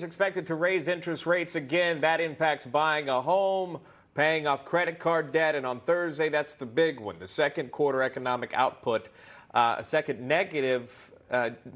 is expected to raise interest rates again. That impacts buying a home, paying off credit card debt, and on Thursday, that's the big one. The second quarter economic output, a second negative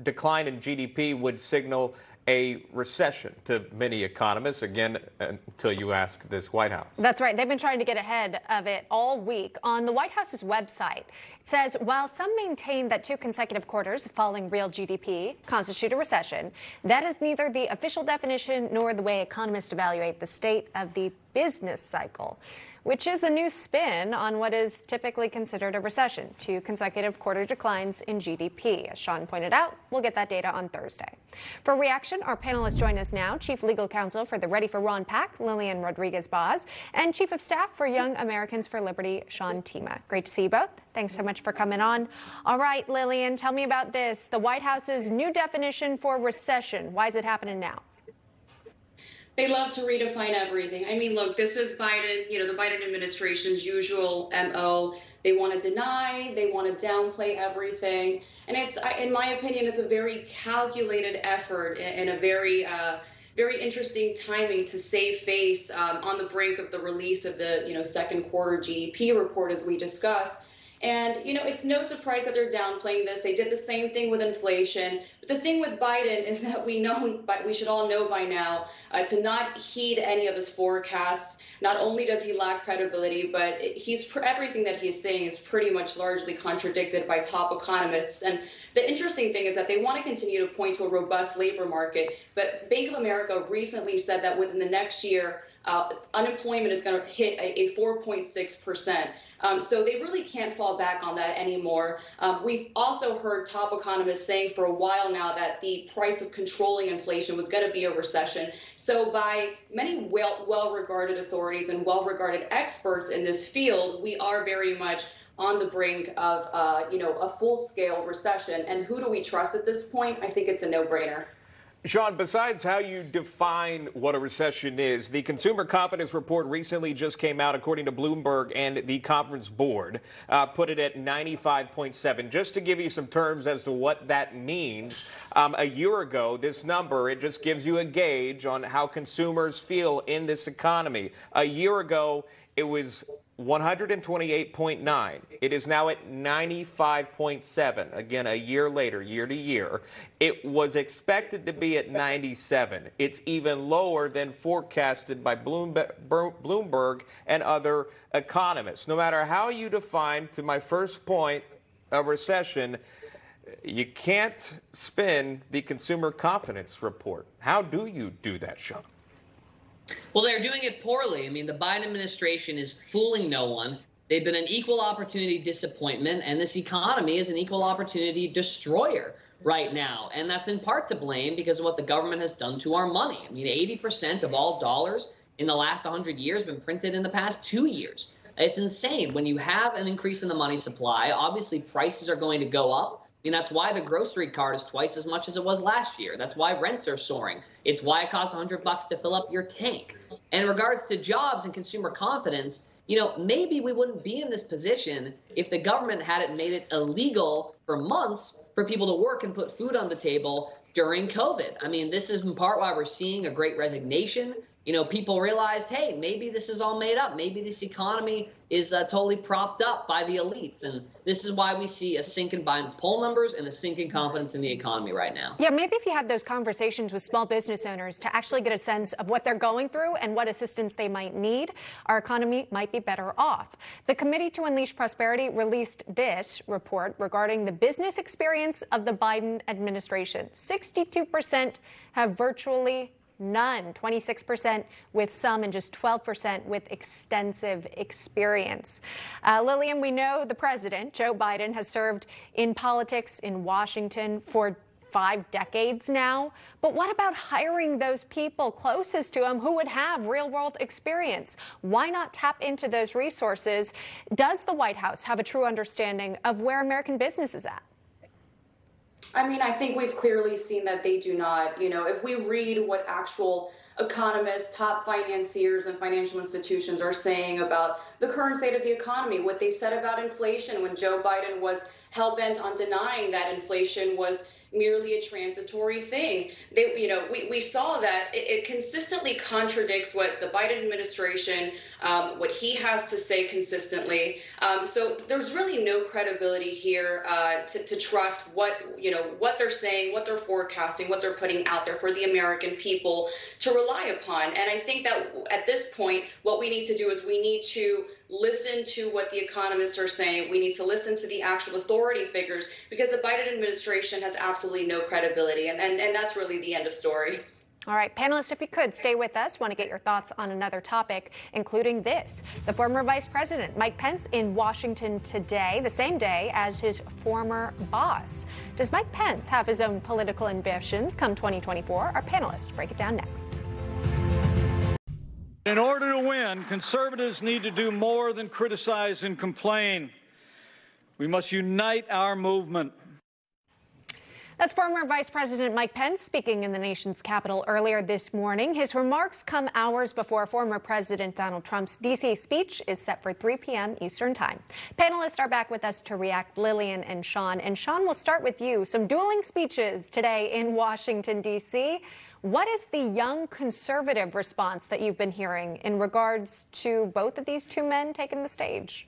decline in GDP would signal a recession to many economists, again, until you ask this White House. That's right. They've been trying to get ahead of it all week. On the White House's website, it says, while some maintain that 2 consecutive quarters of falling real GDP constitute a recession, that is neither the official definition nor the way economists evaluate the state of the business cycle, which is a new spin on what is typically considered a recession, 2 consecutive quarter declines in GDP. As Sean pointed out, we'll get that data on Thursday. For reaction, our panelists join us now, Chief Legal Counsel for the Ready for Ron PAC, Lillian Rodriguez-Baz, and Chief of Staff for Young Americans for Liberty, Sean Themea. Great to see you both. Thanks so much for coming on. All right, Lillian, tell me about this. The White House's new definition for recession. Why is it happening now? They love to redefine everything. I mean, look, this is Biden, the Biden administration's usual MO. They want to deny, they want to downplay everything. And it's, in my opinion, it's a very calculated effort and a very interesting timing to save face on the brink of the release of the, second quarter GDP report, as we discussed. And, it's no surprise that they're downplaying this. They did the same thing with inflation. But the thing with Biden is that we should all know by now to not heed any of his forecasts. Not only does he lack credibility, but everything that he's saying is pretty much largely contradicted by top economists. And the interesting thing is that they want to continue to point to a robust labor market. But Bank of America recently said that within the next year, unemployment is going to hit a 4.6%. So they really can't fall back on that anymore. We've also heard top economists saying for a while now that the price of controlling inflation was going to be a recession. So by many well-regarded authorities and well-regarded experts in this field, we are very much on the brink of a full-scale recession. And who do we trust at this point? I think it's a no-brainer. Sean, besides how you define what a recession is, the Consumer Confidence Report recently just came out, according to Bloomberg and the Conference Board, put it at 95.7. Just to give you some terms as to what that means, a year ago, this number, it just gives you a gauge on how consumers feel in this economy. A year ago, it was 128.9. It is now at 95.7. Again, a year later, year to year. It was expected to be at 97. It's even lower than forecasted by Bloomberg and other economists. No matter how you define, to my first point, a recession, you can't spin the Consumer Confidence Report. How do you do that, Sean? Well, they're doing it poorly. I mean, the Biden administration is fooling no one. They've been an equal opportunity disappointment, and this economy is an equal opportunity destroyer right now. And that's in part to blame because of what the government has done to our money. I mean, 80% of all dollars in the last 100 years have been printed in the past 2 years. It's insane. When you have an increase in the money supply, obviously prices are going to go up. I mean, that's why the grocery cart is twice as much as it was last year. That's why rents are soaring. It's why it costs $100 to fill up your tank. And in regards to jobs and consumer confidence, maybe we wouldn't be in this position if the government hadn't made it illegal for months for people to work and put food on the table during COVID. I mean, this is in part why we're seeing a great resignation. People realized, hey, maybe this is all made up. Maybe this economy is totally propped up by the elites. And this is why we see a sink in Biden's poll numbers and a sink in confidence in the economy right now. Yeah, maybe if you had those conversations with small business owners to actually get a sense of what they're going through and what assistance they might need, our economy might be better off. The Committee to Unleash Prosperity released this report regarding the business experience of the Biden administration. 62% have virtually none, 26% with some, and just 12% with extensive experience. Lillian, we know the president, Joe Biden, has served in politics in Washington for 5 decades now. But what about hiring those people closest to him who would have real-world experience? Why not tap into those resources? Does the White House have a true understanding of where American business is at? I mean, I think we've clearly seen that they do not. If we read what actual economists, top financiers, and financial institutions are saying about the current state of the economy, what they said about inflation when Joe Biden was hell-bent on denying that inflation was, merely a transitory thing. We saw that it consistently contradicts what the Biden administration, what he has to say consistently. So there's really no credibility here to trust what they're saying, what they're forecasting, what they're putting out there for the American people to rely upon. And I think that at this point, what we need to do is we need to listen to what the economists are saying. We need to listen to the actual authority figures, because the Biden administration has absolutely no credibility. And that's really the end of story. All right, panelists, if you could stay with us, want to get your thoughts on another topic, including this. The former Vice President Mike Pence in Washington today, the same day as his former boss. Does Mike Pence have his own political ambitions come 2024? Our panelists break it down next. In order to win, conservatives need to do more than criticize and complain. We must unite our movement. That's former Vice President Mike Pence speaking in the nation's capital earlier this morning. His remarks come hours before former President Donald Trump's D.C. speech is set for 3 p.m. Eastern Time. Panelists are back with us to react, Lillian and Sean. And Sean, we'll start with you. Some dueling speeches today in Washington, D.C. What is the young conservative response that you've been hearing in regards to both of these two men taking the stage?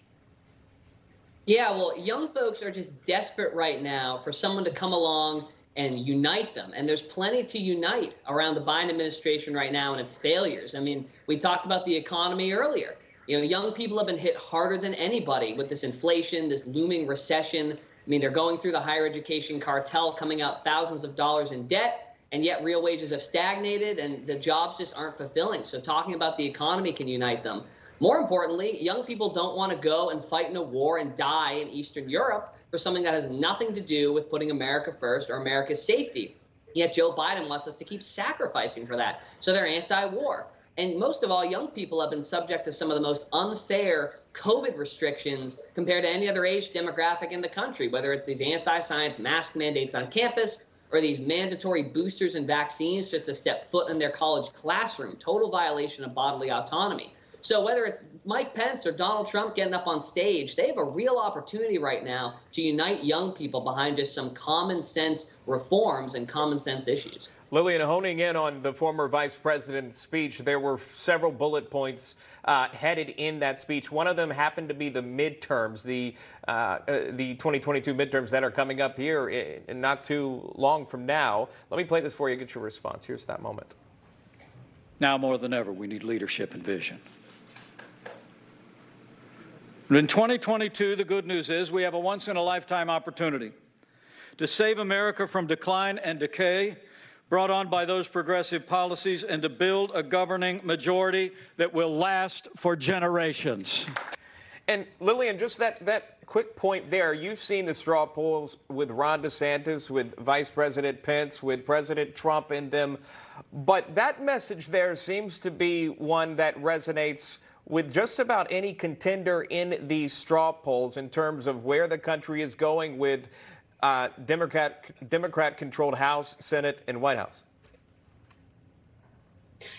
Yeah, well, young folks are just desperate right now for someone to come along and unite them. And there's plenty to unite around the Biden administration right now and its failures. I mean, we talked about the economy earlier. Young people have been hit harder than anybody with this inflation, this looming recession. I mean, they're going through the higher education cartel, coming out thousands of dollars in debt, and yet real wages have stagnated and the jobs just aren't fulfilling. So talking about the economy can unite them. More importantly, young people don't want to go and fight in a war and die in Eastern Europe for something that has nothing to do with putting America first or America's safety. Yet Joe Biden wants us to keep sacrificing for that. So they're anti-war. And most of all, young people have been subject to some of the most unfair COVID restrictions compared to any other age demographic in the country, whether it's these anti-science mask mandates on campus or these mandatory boosters and vaccines just to step foot in their college classroom, total violation of bodily autonomy. So whether it's Mike Pence or Donald Trump getting up on stage, they have a real opportunity right now to unite young people behind just some common sense reforms and common sense issues. Lillian, honing in on the former vice president's speech, there were several bullet points headed in that speech. One of them happened to be the midterms, the 2022 midterms that are coming up here in not too long from now. Let me play this for you, get your response. Here's that moment. Now more than ever, we need leadership and vision. In 2022, the good news is we have a once-in-a-lifetime opportunity to save America from decline and decay brought on by those progressive policies and to build a governing majority that will last for generations. And Lillian, just that quick point there, you've seen the straw polls with Ron DeSantis, with Vice President Pence, with President Trump in them. But that message there seems to be one that resonates with just about any contender in these straw polls in terms of where the country is going with Democrat-controlled House, Senate, and White House.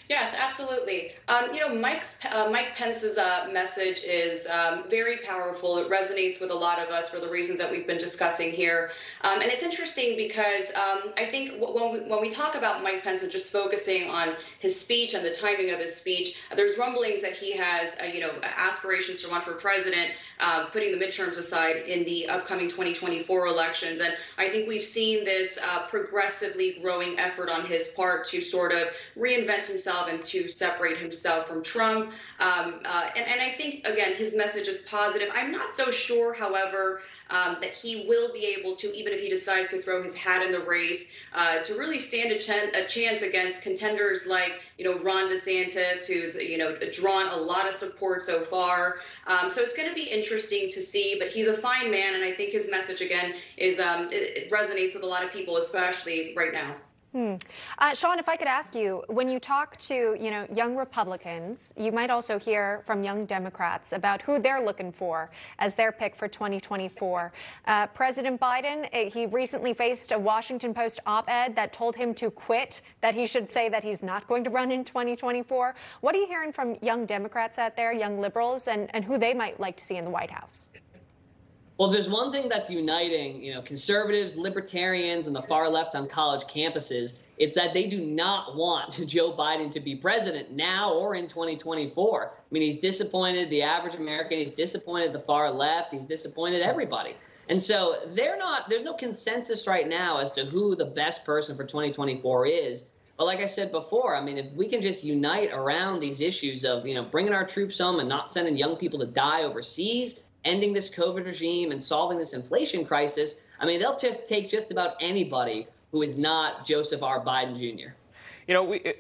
Yes, absolutely. Mike Pence's message is very powerful. It resonates with a lot of us for the reasons that we've been discussing here. And it's interesting because I think when we talk about Mike Pence and just focusing on his speech and the timing of his speech, there's rumblings that he has, aspirations to run for president, putting the midterms aside in the upcoming 2024 elections. And I think we've seen this progressively growing effort on his part to sort of reinvent himself and to separate himself from Trump. And I think, again, his message is positive. I'm not so sure, however, that he will be able to, even if he decides to throw his hat in the race, to really stand a chance against contenders like, Ron DeSantis, who's, drawn a lot of support so far. So it's going to be interesting to see, but he's a fine man. And I think his message, again, is it resonates with a lot of people, especially right now. Sean, if I could ask you, when you talk to, young Republicans, you might also hear from young Democrats about who they're looking for as their pick for 2024. President Biden, he recently faced a Washington Post op-ed that told him to quit, that he should say that he's not going to run in 2024. What are you hearing from young Democrats out there, young liberals, and who they might like to see in the White House? Well, if there's one thing that's uniting, conservatives, libertarians, and the far left on college campuses, it's that they do not want Joe Biden to be president now or in 2024. I mean, he's disappointed the average American. He's disappointed the far left. He's disappointed everybody. And so there's no consensus right now as to who the best person for 2024 is. But like I said before, I mean, if we can just unite around these issues of, bringing our troops home and not sending young people to die overseas, ending this COVID regime and solving this inflation crisis, I mean, they'll just take just about anybody who is not Joseph R. Biden Jr.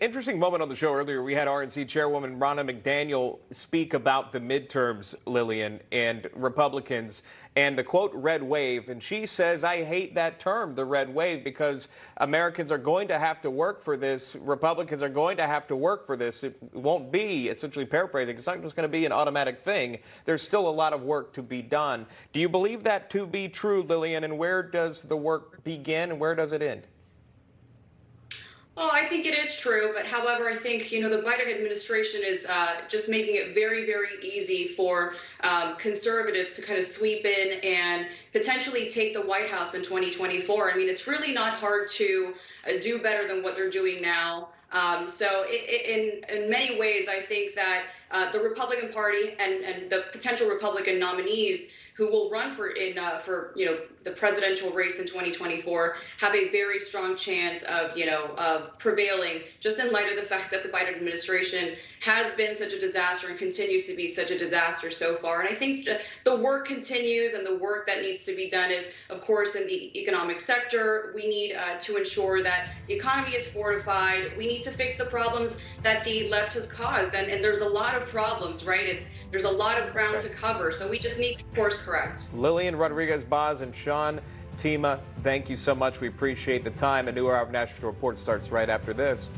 Interesting moment on the show earlier. We had RNC Chairwoman Ronna McDaniel speak about the midterms, Lillian, and Republicans, and the, quote, red wave. And she says, I hate that term, the red wave, because Americans are going to have to work for this. Republicans are going to have to work for this. It won't be, essentially paraphrasing, it's not just going to be an automatic thing. There's still a lot of work to be done. Do you believe that to be true, Lillian? And where does the work begin and where does it end? Well, I think it is true, but however, I think, the Biden administration is just making it very, very easy for conservatives to kind of sweep in and potentially take the White House in 2024. I mean, it's really not hard to do better than what they're doing now. So in many ways, I think that the Republican Party and the potential Republican nominees who will run for the presidential race in 2024 have a very strong chance of prevailing, just in light of the fact that the Biden administration has been such a disaster and continues to be such a disaster so far. And I think the work continues, and the work that needs to be done is, of course, in the economic sector. We need to ensure that the economy is fortified. We need to fix the problems that the left has caused, and there's a lot of problems, right? There's a lot of ground to cover, so we just need to course correct. Lillian Rodriguez-Baz and Sean Themea, thank you so much. We appreciate the time. A new hour of National Report starts right after this.